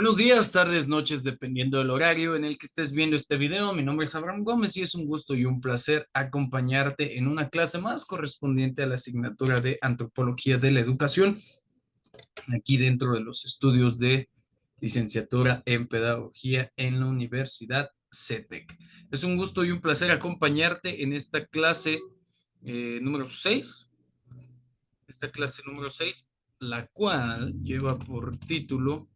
Buenos días, tardes, noches, dependiendo del horario en el que estés viendo este video. Mi nombre es Abraham Gómez y es un gusto y un placer acompañarte en una clase más correspondiente a la asignatura de Antropología de la Educación, aquí dentro de los estudios de licenciatura en Pedagogía en la Universidad CETEC. Es un gusto y un placer acompañarte en esta clase número 6, la cual lleva por título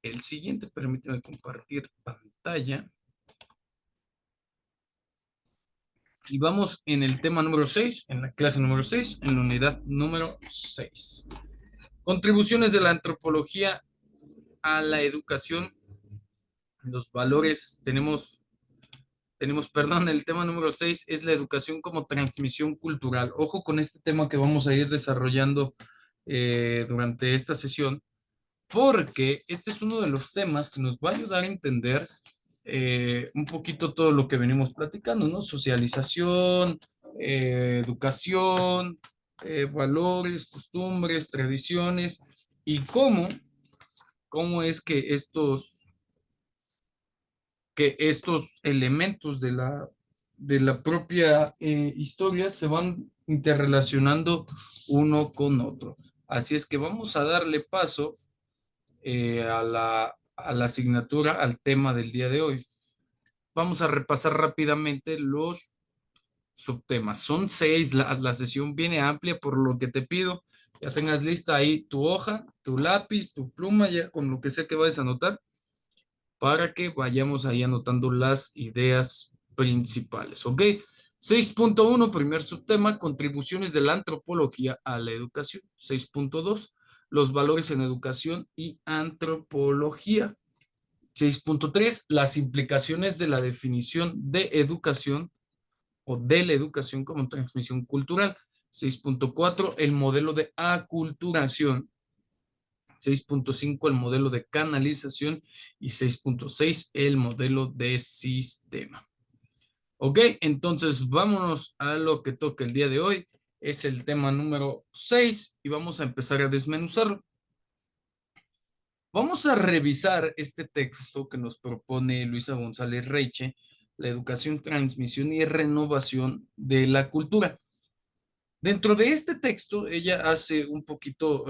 el siguiente. Permíteme compartir pantalla. Y vamos en el tema número 6, en la clase número 6, en la unidad número 6. Contribuciones de la antropología a la educación, los valores. Perdón, el tema número 6 es la educación como transmisión cultural. Ojo con este tema que vamos a ir desarrollando durante esta sesión, porque este es uno de los temas que nos va a ayudar a entender un poquito todo lo que venimos platicando, ¿no? Socialización, educación, valores, costumbres, tradiciones y cómo es que estos elementos de la propia historia se van interrelacionando uno con otro. Así es que vamos a darle paso a la asignatura, al tema del día de hoy. Vamos a repasar rápidamente los subtemas. Son 6, la sesión viene amplia, por lo que te pido ya tengas lista ahí tu hoja, tu lápiz, tu pluma, ya con lo que sea que vayas a anotar, para que vayamos ahí anotando las ideas principales, ¿ok? 6.1, primer subtema, contribuciones de la antropología a la educación. 6.2, los valores en educación y antropología. 6.3, las implicaciones de la definición de educación o de la educación como transmisión cultural. 6.4, el modelo de aculturación. 6.5, el modelo de canalización. Y 6.6, el modelo de sistema. Ok, entonces vámonos a lo que toca el día de hoy. Es el tema número 6 y vamos a empezar a desmenuzarlo. Vamos a revisar este texto que nos propone Luisa González Reiche, la educación, transmisión y renovación de la cultura. Dentro de este texto, ella hace un poquito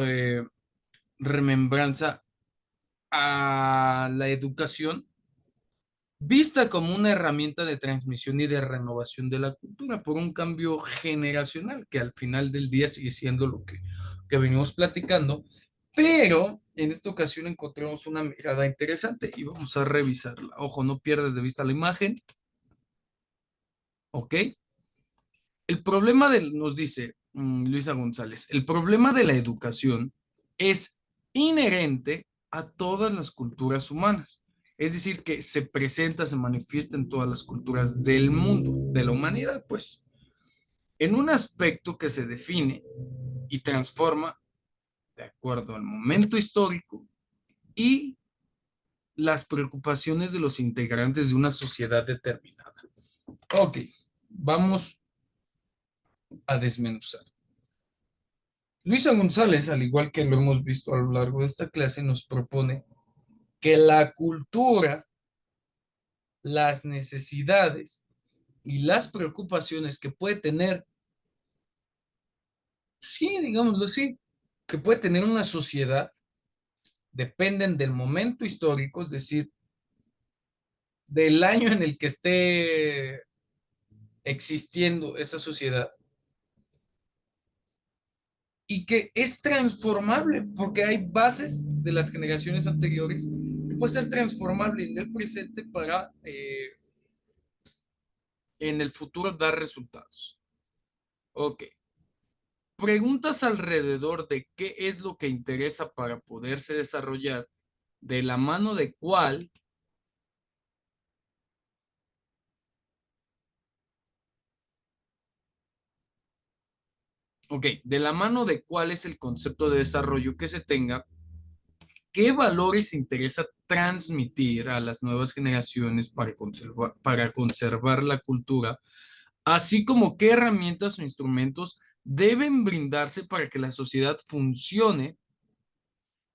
remembranza a la educación vista como una herramienta de transmisión y de renovación de la cultura por un cambio generacional, que al final del día sigue siendo que venimos platicando, pero en esta ocasión encontramos una mirada interesante y vamos a revisarla. Ojo, no pierdas de vista la imagen, ¿ok? El problema nos dice Luisa González, el problema de la educación es inherente a todas las culturas humanas. Es decir, que se presenta, se manifiesta en todas las culturas del mundo, de la humanidad, pues, en un aspecto que se define y transforma de acuerdo al momento histórico y las preocupaciones de los integrantes de una sociedad determinada. Ok, vamos a desmenuzar. Luisa González, al igual que lo hemos visto a lo largo de esta clase, nos propone que la cultura, las necesidades y las preocupaciones que puede tener, sí, digámoslo así, que puede tener una sociedad, dependen del momento histórico, es decir, del año en el que esté existiendo esa sociedad, y que es transformable, porque hay bases de las generaciones anteriores que puede ser transformable en el presente para en el futuro dar resultados. Ok. Preguntas alrededor de qué es lo que interesa para poderse desarrollar, de la mano de cuál, ok, de la mano de cuál es el concepto de desarrollo que se tenga, qué valores interesa transmitir a las nuevas generaciones para conservar la cultura, así como qué herramientas o instrumentos deben brindarse para que la sociedad funcione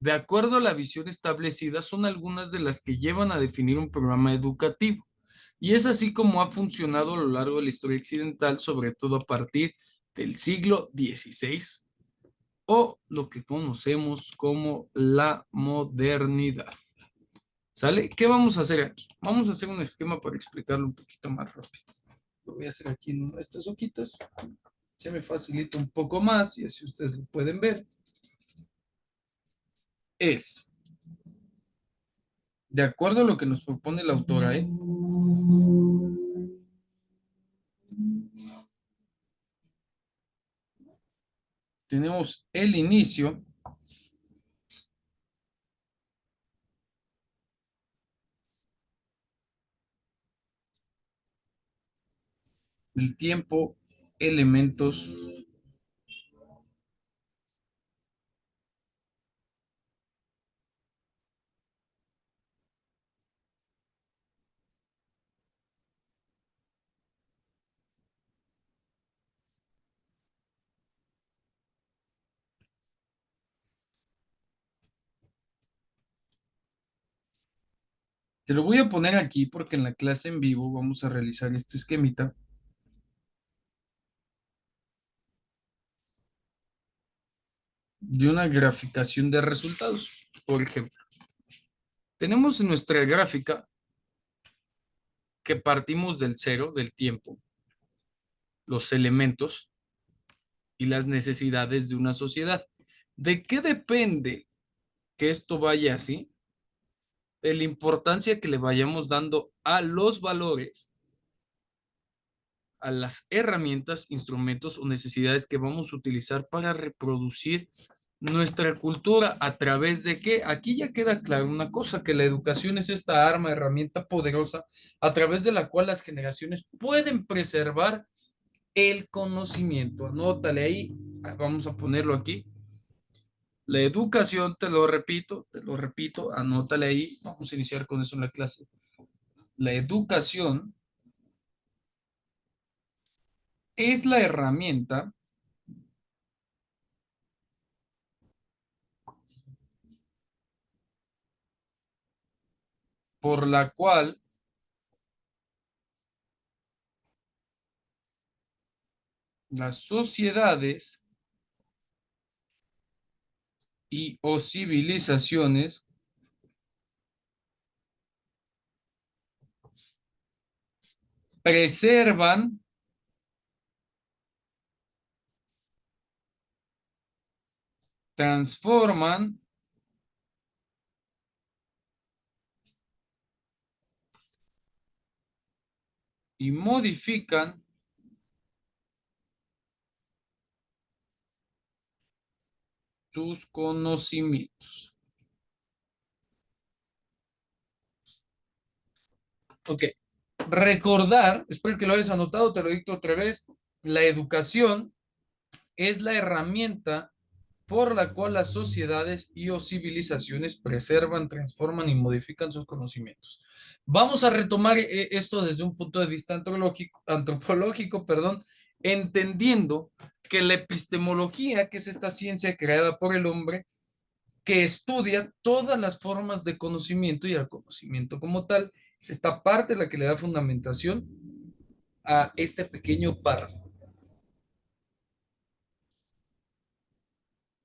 de acuerdo a la visión establecida, son algunas de las que llevan a definir un programa educativo. Y es así como ha funcionado a lo largo de la historia occidental, sobre todo a partir del siglo XVI o lo que conocemos como la modernidad. ¿Sale? ¿Qué vamos a hacer aquí? Vamos a hacer un esquema para explicarlo un poquito más rápido. Lo voy a hacer aquí en estas hojitas. Se me facilita un poco más y así ustedes lo pueden ver. Es, de acuerdo a lo que nos propone la autora, tenemos el inicio, el tiempo, elementos, te lo voy a poner aquí porque en la clase en vivo vamos a realizar este esquemita de una graficación de resultados. Por ejemplo, tenemos en nuestra gráfica que partimos del cero, del tiempo, los elementos y las necesidades de una sociedad. ¿De qué depende que esto vaya así? De la importancia que le vayamos dando a los valores, a las herramientas, instrumentos o necesidades que vamos a utilizar para reproducir nuestra cultura. ¿A través de qué? Aquí ya queda claro una cosa, que la educación es esta arma, herramienta poderosa a través de la cual las generaciones pueden preservar el conocimiento. Anótale ahí, vamos a ponerlo aquí. La educación, te lo repito, anótale ahí, vamos a iniciar con eso en la clase. La educación es la herramienta por la cual las sociedades y o civilizaciones preservan, transforman y modifican sus conocimientos. Ok, recordar, espero que lo hayas anotado, te lo dicto otra vez, la educación es la herramienta por la cual las sociedades y o civilizaciones preservan, transforman y modifican sus conocimientos. Vamos a retomar esto desde un punto de vista antropológico, perdón, entendiendo que la epistemología, que es esta ciencia creada por el hombre, que estudia todas las formas de conocimiento y al conocimiento como tal, es esta parte la que le da fundamentación a este pequeño párrafo.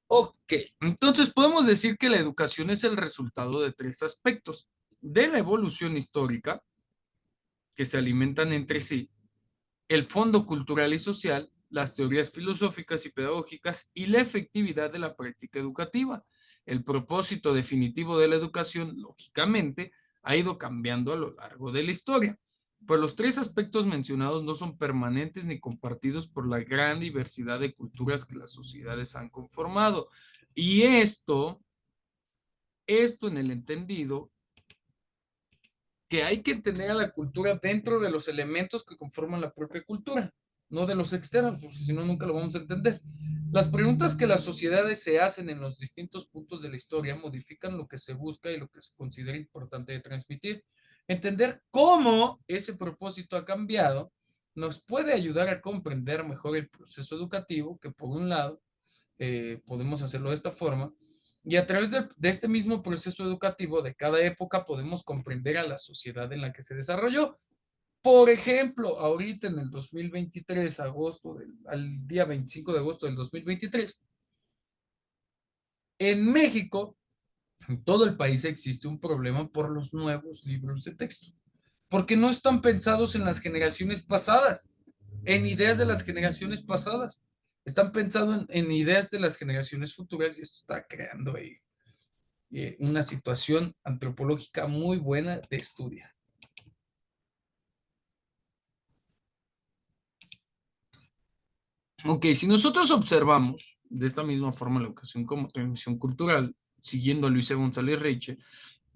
Ok, entonces podemos decir que la educación es el resultado de tres aspectos: de la evolución histórica, que se alimentan entre sí, el fondo cultural y social, las teorías filosóficas y pedagógicas y la efectividad de la práctica educativa. El propósito definitivo de la educación, lógicamente, ha ido cambiando a lo largo de la historia, pues los tres aspectos mencionados no son permanentes ni compartidos por la gran diversidad de culturas que las sociedades han conformado. Y esto en el entendido que hay que entender a la cultura dentro de los elementos que conforman la propia cultura, no de los externos, porque si no, nunca lo vamos a entender. Las preguntas que las sociedades se hacen en los distintos puntos de la historia modifican lo que se busca y lo que se considera importante de transmitir. Entender cómo ese propósito ha cambiado nos puede ayudar a comprender mejor el proceso educativo, que por un lado podemos hacerlo de esta forma, Y a través de este mismo proceso educativo de cada época podemos comprender a la sociedad en la que se desarrolló. Por ejemplo, ahorita en el 2023, al día 25 de agosto del 2023, en México, en todo el país existe un problema por los nuevos libros de texto, porque no están pensados en las generaciones pasadas, en ideas de las generaciones pasadas, están pensados en ideas de las generaciones futuras y esto está creando ahí una situación antropológica muy buena de estudiar. Ok, si nosotros observamos de esta misma forma la educación como transmisión cultural, siguiendo a Luisa González Reiche,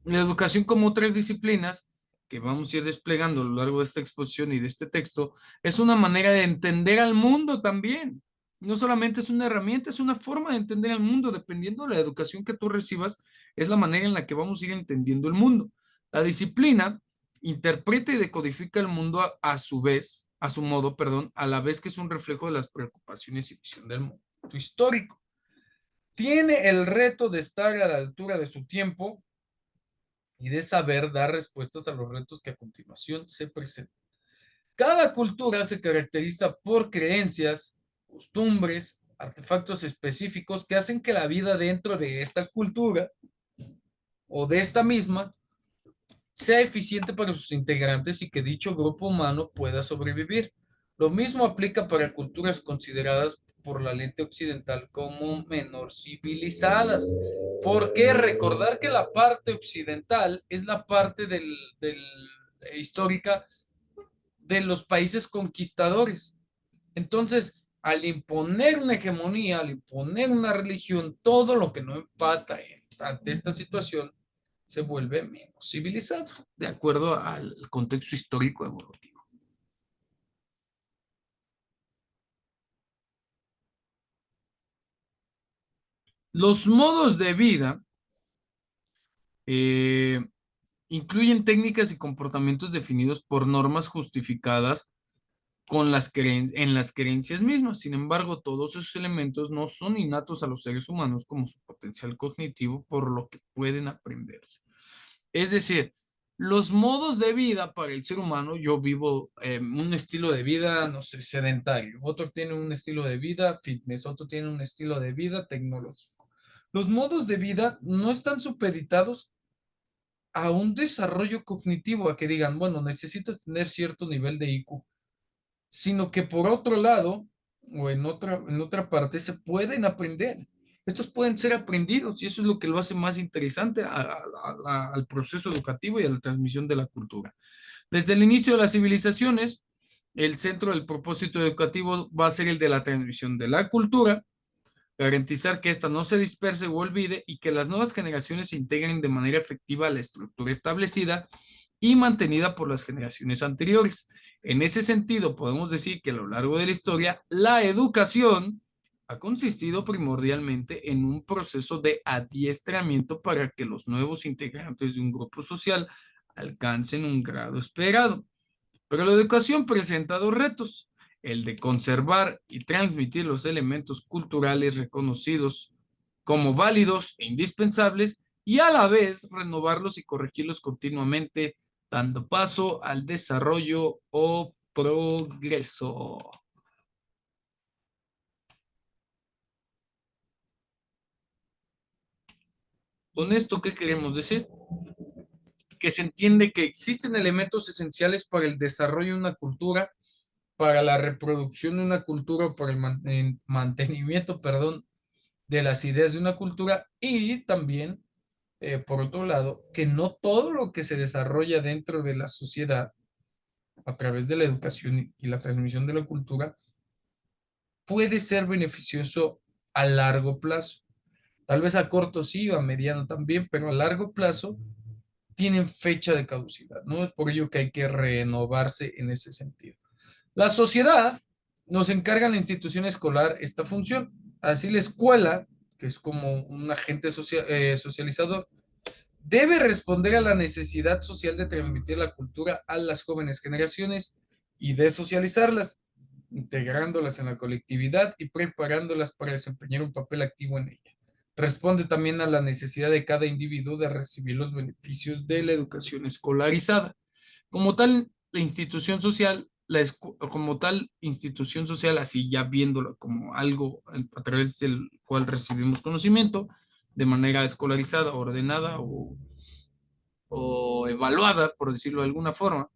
la educación como otras disciplinas que vamos a ir desplegando a lo largo de esta exposición y de este texto, es una manera de entender al mundo también. No solamente es una herramienta, es una forma de entender al mundo. Dependiendo de la educación que tú recibas, es la manera en la que vamos a ir entendiendo el mundo. La disciplina interpreta y decodifica el mundo a su vez, a su modo, perdón, a la vez que es un reflejo de las preocupaciones y visión del mundo histórico. Tiene el reto de estar a la altura de su tiempo y de saber dar respuestas a los retos que a continuación se presentan. Cada cultura se caracteriza por creencias, costumbres, artefactos específicos que hacen que la vida dentro de esta cultura o de esta misma sea eficiente para sus integrantes y que dicho grupo humano pueda sobrevivir. Lo mismo aplica para culturas consideradas por la lente occidental como menor civilizadas. Porque recordar que la parte occidental es la parte histórica de los países conquistadores. Entonces, al imponer una hegemonía, al imponer una religión, todo lo que no empata ante esta situación se vuelve menos civilizado, de acuerdo al contexto histórico evolutivo. Los modos de vida eh, incluyen técnicas y comportamientos definidos por normas justificadas en las creencias mismas. Sin embargo, todos esos elementos no son innatos a los seres humanos como su potencial cognitivo, por lo que pueden aprenderse. Es decir, los modos de vida para el ser humano, yo vivo un estilo de vida, no sé, sedentario, otro tiene un estilo de vida fitness, otro tiene un estilo de vida tecnológico. Los modos de vida no están supeditados a un desarrollo cognitivo, a que digan, bueno, necesitas tener cierto nivel de IQ, sino que por otro lado o en otra parte se pueden aprender. Estos pueden ser aprendidos y eso es lo que lo hace más interesante al proceso educativo y a la transmisión de la cultura. Desde el inicio de las civilizaciones, el centro del propósito educativo va a ser el de la transmisión de la cultura, garantizar que ésta no se disperse o olvide y que las nuevas generaciones se integren de manera efectiva a la estructura establecida y mantenida por las generaciones anteriores. En ese sentido, podemos decir que a lo largo de la historia, la educación ha consistido primordialmente en un proceso de adiestramiento para que los nuevos integrantes de un grupo social alcancen un grado esperado. Pero la educación presenta dos retos: el de conservar y transmitir los elementos culturales reconocidos como válidos e indispensables y a la vez renovarlos y corregirlos continuamente, dando paso al desarrollo o progreso. Con esto, ¿qué queremos decir? Que se entiende que existen elementos esenciales para el desarrollo de una cultura, para la reproducción de una cultura, para el mantenimiento, perdón, de las ideas de una cultura y también, por otro lado, que no todo lo que se desarrolla dentro de la sociedad a través de la educación y la transmisión de la cultura puede ser beneficioso a largo plazo. Tal vez a corto sí o a mediano también, pero a largo plazo tienen fecha de caducidad, ¿no? Es por ello que hay que renovarse en ese sentido. La sociedad nos encarga en la institución escolar esta función. Así la escuela, que es como un agente socializador, debe responder a la necesidad social de transmitir la cultura a las jóvenes generaciones y de socializarlas, integrándolas en la colectividad y preparándolas para desempeñar un papel activo en ella. Responde también a la necesidad de cada individuo de recibir los beneficios de la educación escolarizada. Como tal, la institución social, como tal institución social, así ya viéndolo como algo a través del cual recibimos conocimiento de manera escolarizada, ordenada o evaluada, por decirlo de alguna forma.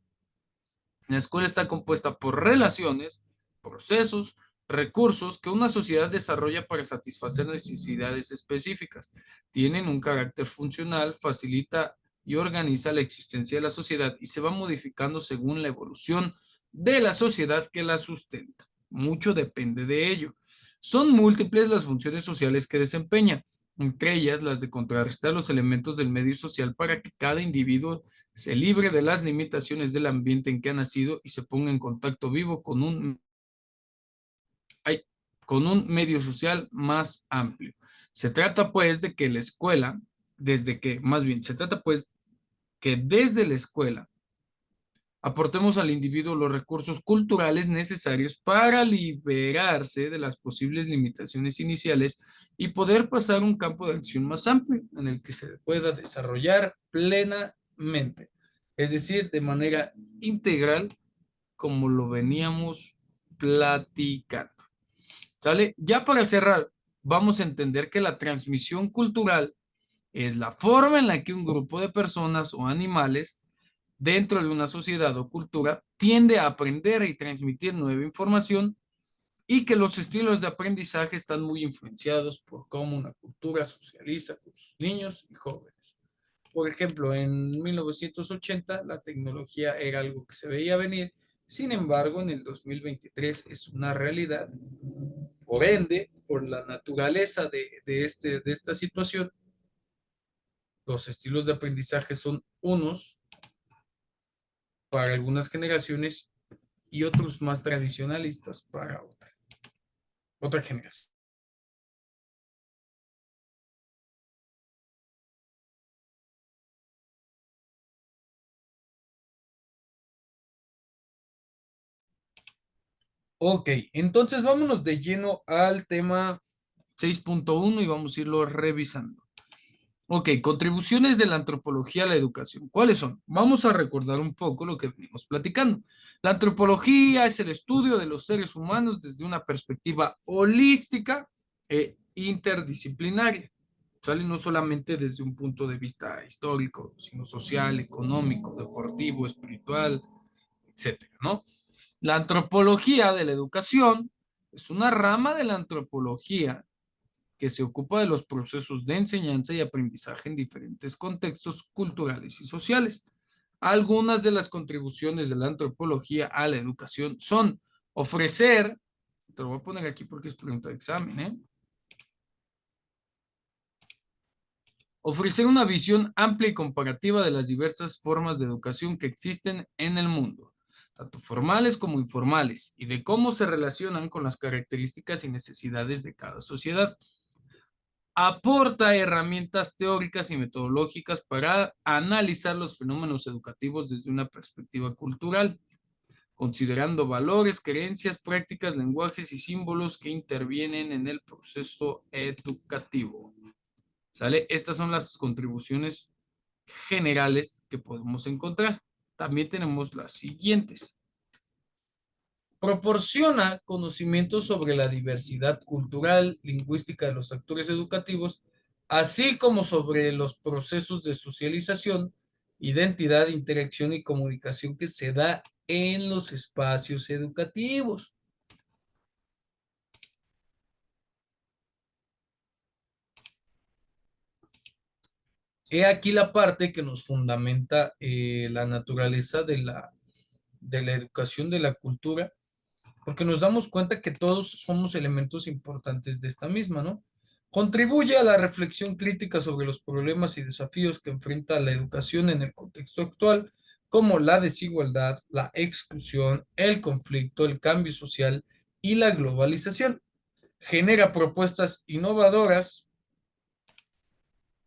La escuela está compuesta por relaciones, procesos, recursos que una sociedad desarrolla para satisfacer necesidades específicas. Tienen un carácter funcional, facilita y organiza la existencia de la sociedad y se va modificando según la evolución de la sociedad que la sustenta. Mucho depende de ello. Son múltiples las funciones sociales que desempeña, entre ellas las de contrarrestar los elementos del medio social para que cada individuo se libre de las limitaciones del ambiente en que ha nacido y se ponga en contacto vivo con un medio social más amplio. Se trata pues de que la escuela, más bien, se trata pues que desde la escuela aportemos al individuo los recursos culturales necesarios para liberarse de las posibles limitaciones iniciales y poder pasar a un campo de acción más amplio en el que se pueda desarrollar plenamente, es decir, de manera integral como lo veníamos platicando. ¿Sale? Ya para cerrar, vamos a entender que la transmisión cultural es la forma en la que un grupo de personas o animales dentro de una sociedad o cultura tiende a aprender y transmitir nueva información y que los estilos de aprendizaje están muy influenciados por cómo una cultura socializa con sus niños y jóvenes. Por ejemplo, en 1980 la tecnología era algo que se veía venir, sin embargo, en el 2023 es una realidad. Por ende, por la naturaleza de esta situación, los estilos de aprendizaje son unos para algunas generaciones y otros más tradicionalistas para otra generación. Ok, entonces vámonos de lleno al tema 6.1 y vamos a irlo revisando. Ok, contribuciones de la antropología a la educación. ¿Cuáles son? Vamos a recordar un poco lo que venimos platicando. La antropología es el estudio de los seres humanos desde una perspectiva holística e interdisciplinaria. ¿Sale? No solamente desde un punto de vista histórico, sino social, económico, deportivo, espiritual, etcétera, ¿no? La antropología de la educación es una rama de la antropología que se ocupa de los procesos de enseñanza y aprendizaje en diferentes contextos culturales y sociales. Algunas de las contribuciones de la antropología a la educación son ofrecer, te lo voy a poner aquí porque es pregunta de examen, ofrecer una visión amplia y comparativa de las diversas formas de educación que existen en el mundo, tanto formales como informales, y de cómo se relacionan con las características y necesidades de cada sociedad. Aporta herramientas teóricas y metodológicas para analizar los fenómenos educativos desde una perspectiva cultural, considerando valores, creencias, prácticas, lenguajes y símbolos que intervienen en el proceso educativo. ¿Sale? Estas son las contribuciones generales que podemos encontrar. También tenemos las siguientes. Proporciona conocimientos sobre la diversidad cultural, lingüística de los actores educativos, así como sobre los procesos de socialización, identidad, interacción y comunicación que se da en los espacios educativos. He aquí la parte que nos fundamenta la naturaleza de la educación, de la cultura, porque nos damos cuenta que todos somos elementos importantes de esta misma, ¿no? Contribuye a la reflexión crítica sobre los problemas y desafíos que enfrenta la educación en el contexto actual, como la desigualdad, la exclusión, el conflicto, el cambio social y la globalización. Genera propuestas innovadoras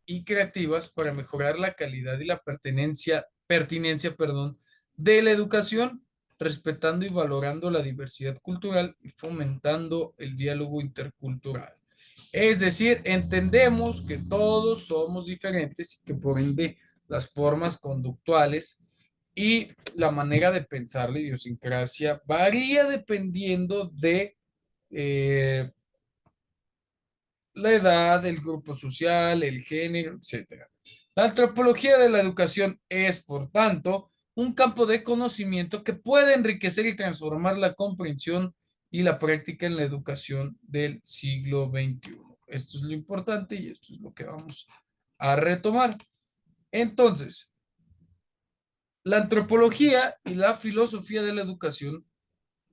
y creativas para mejorar la calidad y la pertinencia, perdón, de la educación, respetando y valorando la diversidad cultural y fomentando el diálogo intercultural. Es decir, entendemos que todos somos diferentes y que por ende las formas conductuales y la manera de pensar la idiosincrasia varía dependiendo de eh, la edad, el grupo social, el género, etcétera. La antropología de la educación es, por tanto, un campo de conocimiento que puede enriquecer y transformar la comprensión y la práctica en la educación del siglo XXI. Esto es lo importante y esto es lo que vamos a retomar. Entonces, la antropología y la filosofía de la educación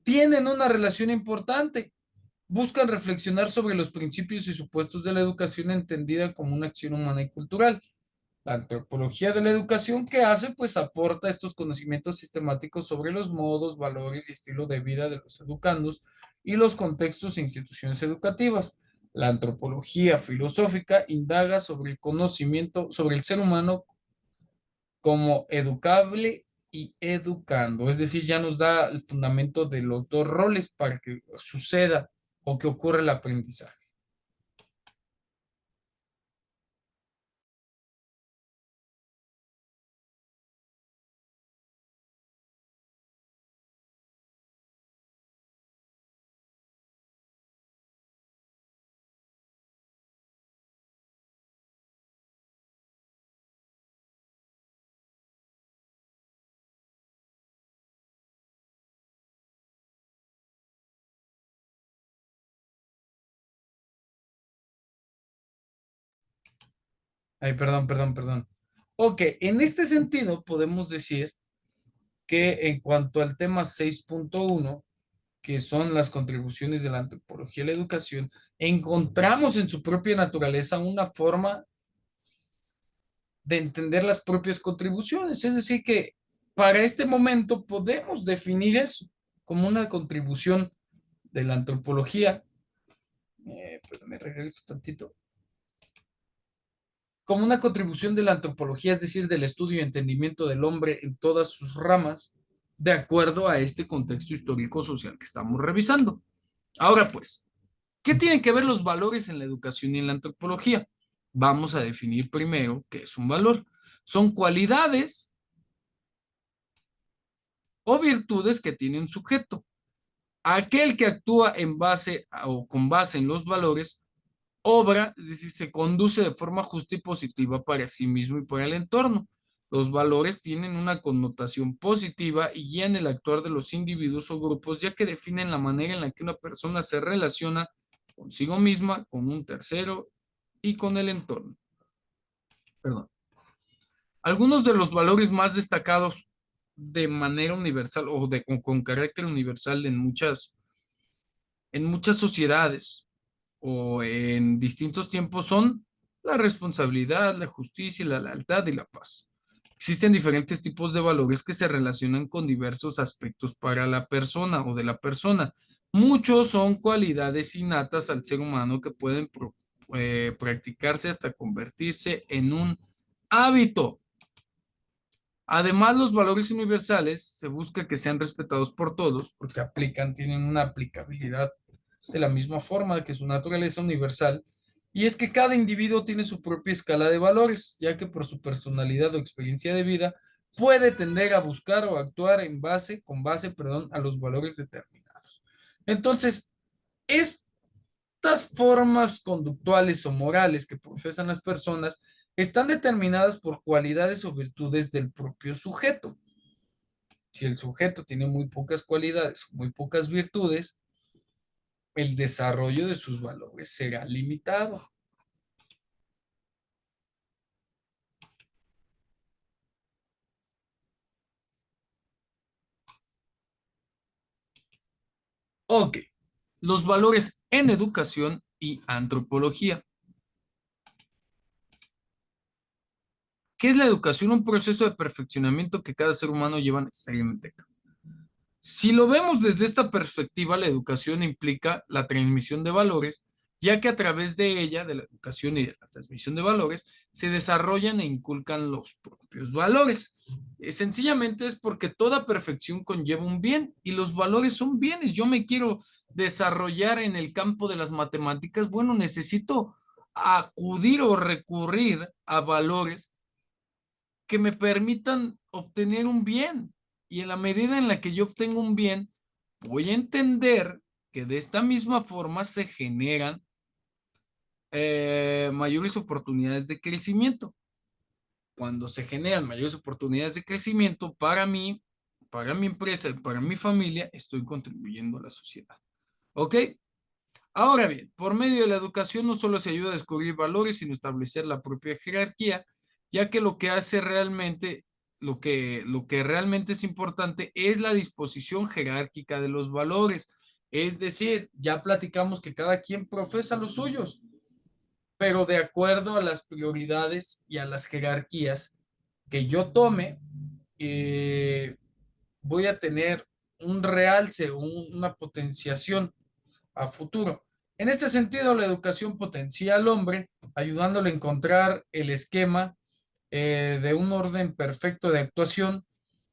tienen una relación importante. Buscan reflexionar sobre los principios y supuestos de la educación entendida como una acción humana y cultural. La antropología de la educación, ¿qué hace? Pues aporta estos conocimientos sistemáticos sobre los modos, valores y estilo de vida de los educandos y los contextos e instituciones educativas. La antropología filosófica indaga sobre el conocimiento, sobre el ser humano como educable y educando. Es decir, ya nos da el fundamento de los dos roles para que suceda o que ocurra el aprendizaje. Ay, perdón. Ok, en este sentido podemos decir que en cuanto al tema 6.1, que son las contribuciones de la antropología a la educación, encontramos en su propia naturaleza una forma de entender las propias contribuciones. Es decir, que para este momento podemos definir eso como una contribución de la antropología. Pero me regreso tantito. Como una contribución de la antropología, es decir, del estudio y entendimiento del hombre en todas sus ramas, de acuerdo a este contexto histórico-social que estamos revisando. Ahora pues, ¿qué tienen que ver los valores en la educación y en la antropología? Vamos a definir primero qué es un valor. Son cualidades o virtudes que tiene un sujeto. Aquel que actúa en base o con base en los valores obra, es decir, se conduce de forma justa y positiva para sí mismo y para el entorno. Los valores tienen una connotación positiva y guían el actuar de los individuos o grupos, ya que definen la manera en la que una persona se relaciona consigo misma, con un tercero y con el entorno. Perdón. Algunos de los valores más destacados de manera universal con carácter universal en muchas sociedades o en distintos tiempos son la responsabilidad, la justicia, la lealtad y la paz. Existen diferentes tipos de valores que se relacionan con diversos aspectos para la persona o de la persona. Muchos son cualidades innatas al ser humano que pueden practicarse hasta convertirse en un hábito. Además, los valores universales se busca que sean respetados por todos porque tienen una aplicabilidad de la misma forma que su naturaleza universal, y es que cada individuo tiene su propia escala de valores, ya que por su personalidad o experiencia de vida puede tender a buscar o actuar a los valores determinados. Entonces, estas formas conductuales o morales que profesan las personas están determinadas por cualidades o virtudes del propio sujeto. Si el sujeto tiene muy pocas cualidades, muy pocas virtudes, el desarrollo de sus valores será limitado. Ok, los valores en educación y antropología. ¿Qué es la educación? Un proceso de perfeccionamiento que cada ser humano lleva necesariamente a cabo. Si lo vemos desde esta perspectiva, la educación implica la transmisión de valores, ya que a través de ella, de la educación y de la transmisión de valores, se desarrollan e inculcan los propios valores. Sencillamente es porque toda perfección conlleva un bien y los valores son bienes. Yo me quiero desarrollar en el campo de las matemáticas, bueno, necesito acudir o recurrir a valores que me permitan obtener un bien. Y en la medida en la que yo obtengo un bien, voy a entender que de esta misma forma se generan mayores oportunidades de crecimiento. Cuando se generan mayores oportunidades de crecimiento para mí, para mi empresa y para mi familia, estoy contribuyendo a la sociedad. ¿Ok? Ahora bien, por medio de la educación no solo se ayuda a descubrir valores, sino establecer la propia jerarquía, ya que lo que hace realmente, lo que realmente es importante es la disposición jerárquica de los valores. Es decir, ya platicamos que cada quien profesa los suyos, pero de acuerdo a las prioridades y a las jerarquías que yo tome, eh, voy a tener un realce, una potenciación a futuro. En este sentido, la educación potencia al hombre, ayudándole a encontrar el esquema de un orden perfecto de actuación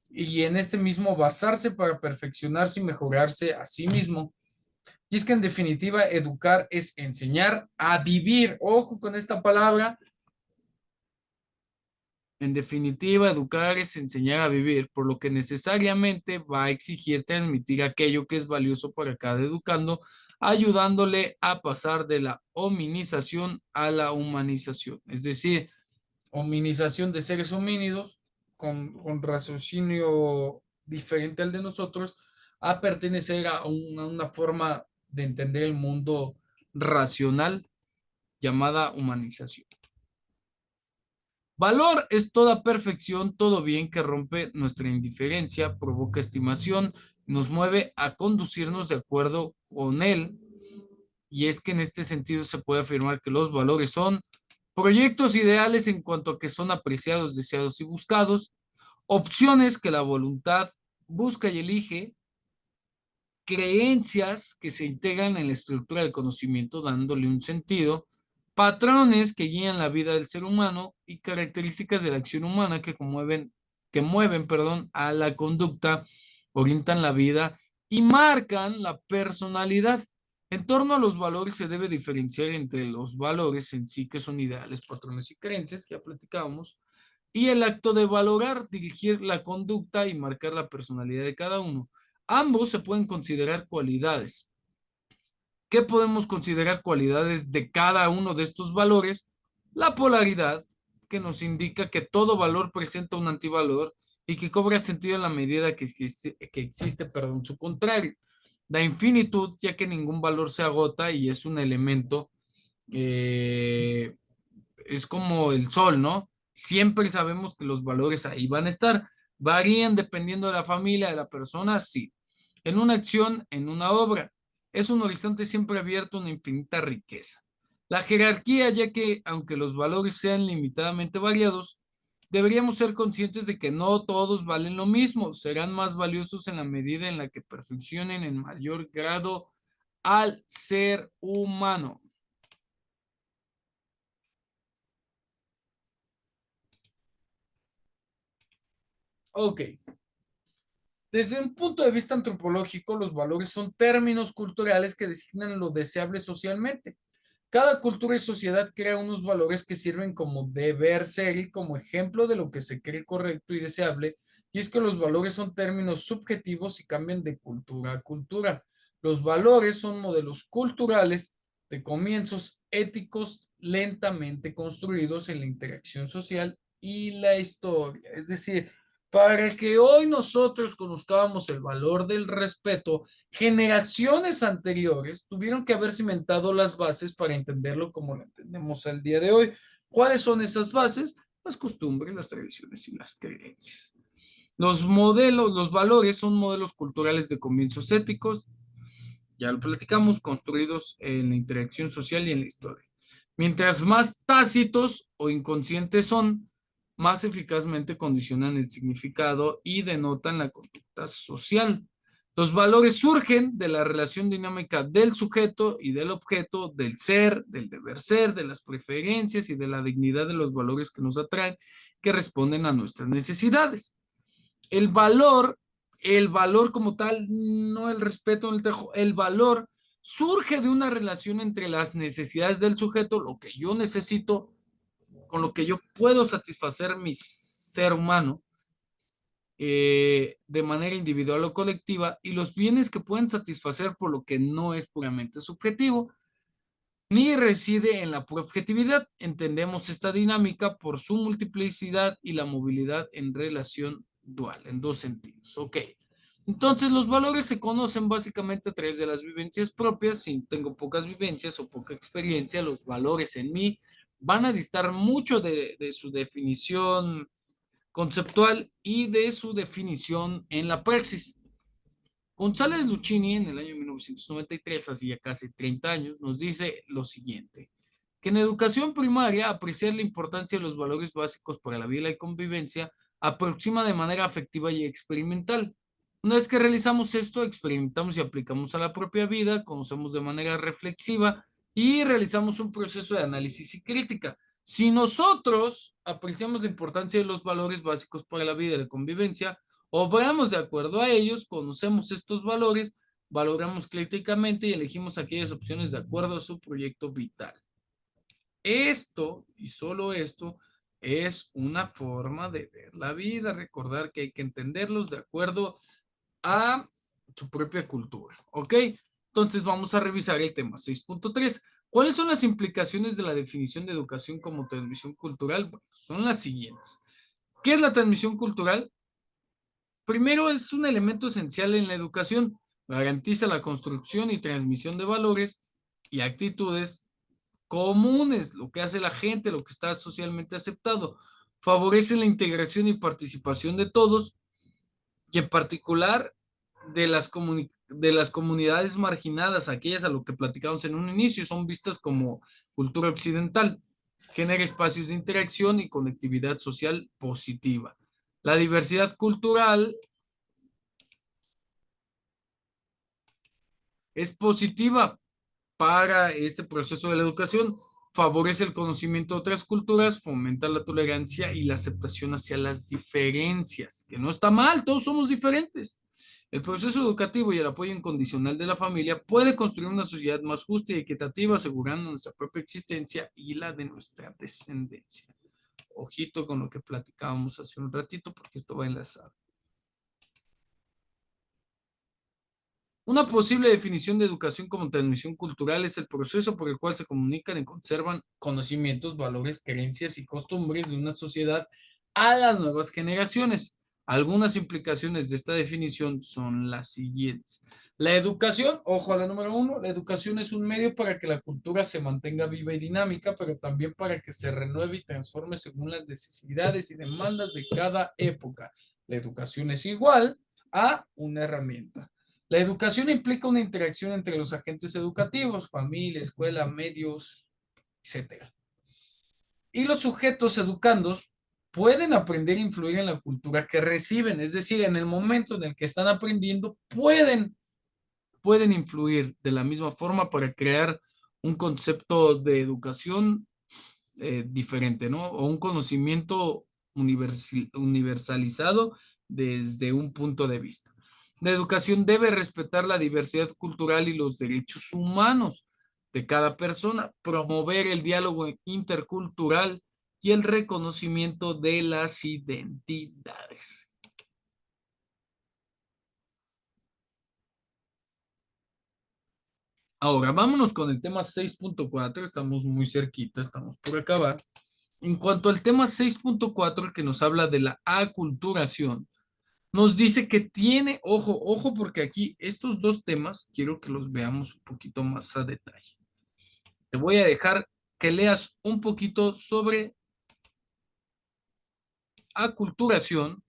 y en este mismo basarse para perfeccionarse y mejorarse a sí mismo. Y es que en definitiva, educar es enseñar a vivir. Ojo con esta palabra. En definitiva, educar es enseñar a vivir, por lo que necesariamente va a exigir transmitir aquello que es valioso para cada educando, ayudándole a pasar de la hominización a la humanización, es decir, hominización de seres homínidos con raciocinio diferente al de nosotros, a pertenecer a una forma de entender el mundo racional llamada humanización. Valor es toda perfección, todo bien que rompe nuestra indiferencia, provoca estimación, nos mueve a conducirnos de acuerdo con él. Y es que en este sentido se puede afirmar que los valores son proyectos ideales en cuanto a que son apreciados, deseados y buscados, opciones que la voluntad busca y elige, creencias que se integran en la estructura del conocimiento dándole un sentido, patrones que guían la vida del ser humano y características de la acción humana que mueven, perdón, a la conducta, orientan la vida y marcan la personalidad. En torno a los valores se debe diferenciar entre los valores en sí, que son ideales, patrones y creencias, que ya platicábamos, y el acto de valorar, dirigir la conducta y marcar la personalidad de cada uno. Ambos se pueden considerar cualidades. ¿Qué podemos considerar cualidades de cada uno de estos valores? La polaridad, que nos indica que todo valor presenta un antivalor y que cobra sentido en la medida que existe, perdón, su contrario. La infinitud, ya que ningún valor se agota y es un elemento, eh, es como el sol, ¿no? Siempre sabemos que los valores ahí van a estar. ¿Varían dependiendo de la familia, de la persona? Sí. En una acción, en una obra. Es un horizonte siempre abierto a una infinita riqueza. La jerarquía, ya que aunque los valores sean limitadamente variados, deberíamos ser conscientes de que no todos valen lo mismo. Serán más valiosos en la medida en la que perfeccionen en mayor grado al ser humano. Ok. Desde un punto de vista antropológico, los valores son términos culturales que designan lo deseable socialmente. Cada cultura y sociedad crea unos valores que sirven como deber ser y como ejemplo de lo que se cree correcto y deseable. Y es que los valores son términos subjetivos y cambian de cultura a cultura. Los valores son modelos culturales de comienzos éticos lentamente construidos en la interacción social y la historia. Es decir, para que hoy nosotros conozcamos el valor del respeto, generaciones anteriores tuvieron que haber cimentado las bases para entenderlo como lo entendemos al día de hoy. ¿Cuáles son esas bases? Las costumbres, las tradiciones y las creencias. Los modelos, los valores son modelos culturales de comienzos éticos, ya lo platicamos, construidos en la interacción social y en la historia. Mientras más tácitos o inconscientes son, más eficazmente condicionan el significado y denotan la conducta social. Los valores surgen de la relación dinámica del sujeto y del objeto, del ser, del deber ser, de las preferencias y de la dignidad de los valores que nos atraen, que responden a nuestras necesidades. El valor, el valor como tal, no el respeto, el valor surge de una relación entre las necesidades del sujeto, lo que yo necesito, con lo que yo puedo satisfacer mi ser humano, de manera individual o colectiva, y los bienes que pueden satisfacer por lo que no es puramente subjetivo, ni reside en la pura objetividad. Entendemos esta dinámica por su multiplicidad y la movilidad en relación dual, en dos sentidos. Ok. Entonces, los valores se conocen básicamente a través de las vivencias propias. Si tengo pocas vivencias o poca experiencia, los valores en mí van a distar mucho de su definición conceptual y de su definición en la praxis. González Luchini, en el año 1993, así ya casi 30 años, nos dice lo siguiente, que en educación primaria apreciar la importancia de los valores básicos para la vida y convivencia aproxima de manera afectiva y experimental. Una vez que realizamos esto, experimentamos y aplicamos a la propia vida, conocemos de manera reflexiva y realizamos un proceso de análisis y crítica. Si nosotros apreciamos la importancia de los valores básicos para la vida y la convivencia, obramos de acuerdo a ellos, conocemos estos valores, valoramos críticamente y elegimos aquellas opciones de acuerdo a su proyecto vital. Esto, y solo esto, es una forma de ver la vida. Recordar que hay que entenderlos de acuerdo a su propia cultura. ¿Ok? Entonces vamos a revisar el tema 6.3. ¿Cuáles son las implicaciones de la definición de educación como transmisión cultural? Bueno, son las siguientes. ¿Qué es la transmisión cultural? Primero, es un elemento esencial en la educación. Garantiza la construcción y transmisión de valores y actitudes comunes, lo que hace la gente, lo que está socialmente aceptado. Favorece la integración y participación de todos y en particular de las comunidades marginadas, aquellas a lo que platicamos en un inicio, son vistas como cultura occidental. Genera espacios de interacción y conectividad social positiva. La diversidad cultural es positiva para este proceso de la educación, favorece el conocimiento de otras culturas, fomenta la tolerancia y la aceptación hacia las diferencias, que no está mal, todos somos diferentes. El proceso educativo y el apoyo incondicional de la familia puede construir una sociedad más justa y equitativa, asegurando nuestra propia existencia y la de nuestra descendencia. Ojito con lo que platicábamos hace un ratito, porque esto va enlazado. Una posible definición de educación como transmisión cultural es el proceso por el cual se comunican y conservan conocimientos, valores, creencias y costumbres de una sociedad a las nuevas generaciones. Algunas implicaciones de esta definición son las siguientes. La educación, ojo a la número uno, la educación es un medio para que la cultura se mantenga viva y dinámica, pero también para que se renueve y transforme según las necesidades y demandas de cada época. La educación es igual a una herramienta. La educación implica una interacción entre los agentes educativos, familia, escuela, medios, etcétera. Y los sujetos educandos pueden aprender a influir en la cultura que reciben, es decir, en el momento en el que están aprendiendo, pueden influir de la misma forma para crear un concepto de educación diferente, ¿no? O un conocimiento universalizado desde un punto de vista. La educación debe respetar la diversidad cultural y los derechos humanos de cada persona, promover el diálogo intercultural y el reconocimiento de las identidades. Ahora, vámonos con el tema 6.4. Estamos muy cerquita, estamos por acabar. En cuanto al tema 6.4, el que nos habla de la aculturación, nos dice que tiene, ojo, ojo, porque aquí estos dos temas quiero que los veamos un poquito más a detalle. Te voy a dejar que leas un poquito sobre aculturación,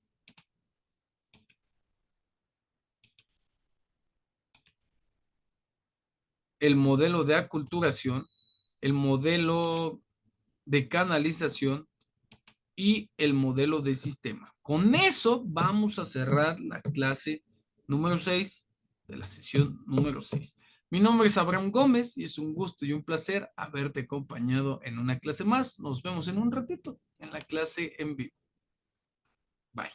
el modelo de aculturación, el modelo de canalización y el modelo de sistema. Con eso vamos a cerrar la clase número 6 de la sesión número 6. Mi nombre es Abraham Gómez y es un gusto y un placer haberte acompañado en una clase más. Nos vemos en un ratito en la clase en vivo. Bye.